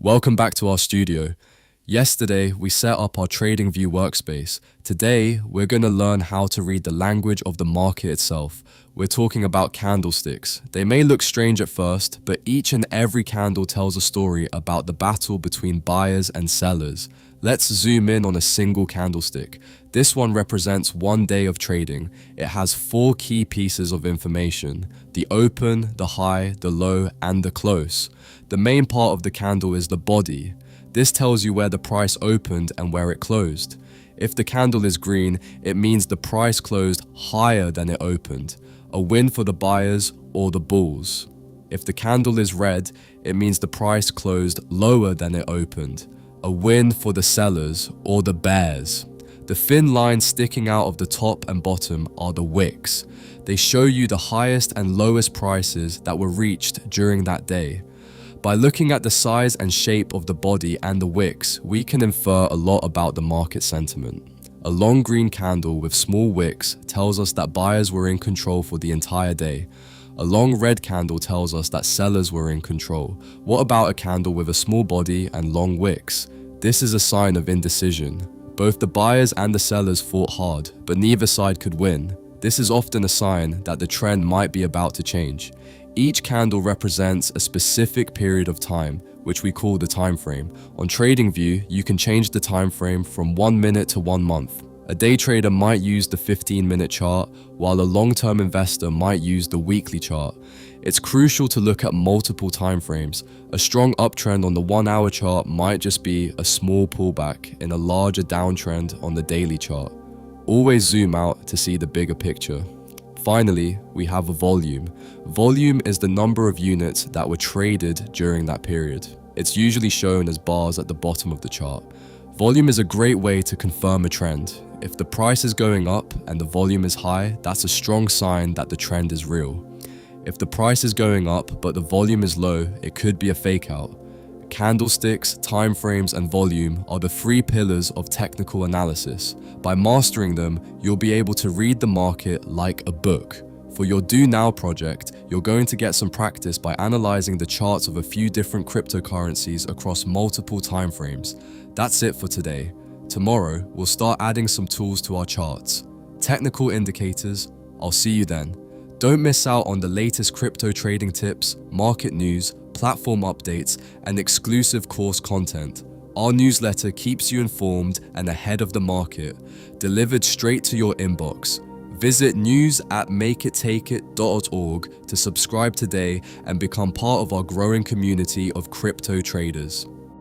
Welcome back to our studio. Yesterday, we set up our TradingView workspace. Today, we're going to learn how to read the language of the market itself. We're talking about candlesticks. They may look strange at first, but each and every candle tells a story about the battle between buyers and sellers. Let's zoom in on a single candlestick. This one represents one day of trading. It has 4 key pieces of information: the open, the high, the low, and the close. The main part of the candle is the body. This tells you where the price opened and where it closed. If the candle is green, it means the price closed higher than it opened, a win for the buyers or the bulls. If the candle is red, it means the price closed lower than it opened, a win for the sellers or the bears. The thin lines sticking out of the top and bottom are the wicks. They show you the highest and lowest prices that were reached during that day. By looking at the size and shape of the body and the wicks, we can infer a lot about the market sentiment. A long green candle with small wicks tells us that buyers were in control for the entire day. A long red candle tells us that sellers were in control. What about a candle with a small body and long wicks? This is a sign of indecision. Both the buyers and the sellers fought hard, but neither side could win. This is often a sign that the trend might be about to change. Each candle represents a specific period of time, which we call the time frame. On TradingView, you can change the time frame from 1 minute to 1 month. A day trader might use the 15-minute chart, while a long-term investor might use the weekly chart. It's crucial to look at multiple time frames. A strong uptrend on the 1-hour chart might just be a small pullback in a larger downtrend on the daily chart. Always zoom out to see the bigger picture. Finally, we have a volume. Volume is the number of units that were traded during that period. It's usually shown as bars at the bottom of the chart. Volume is a great way to confirm a trend. If the price is going up and the volume is high, that's a strong sign that the trend is real. If the price is going up but the volume is low, it could be a fake out. Candlesticks, time frames, and volume are the 3 pillars of technical analysis. By mastering them, you'll be able to read the market like a book. For your Do Now project, you're going to get some practice by analyzing the charts of a few different cryptocurrencies across multiple time frames. That's it for today. Tomorrow, we'll start adding some tools to our charts. Technical indicators. I'll see you then. Don't miss out on the latest crypto trading tips, market news, platform updates, and exclusive course content. Our newsletter keeps you informed and ahead of the market, delivered straight to your inbox. Visit news@makeittakeit.org to subscribe today and become part of our growing community of crypto traders.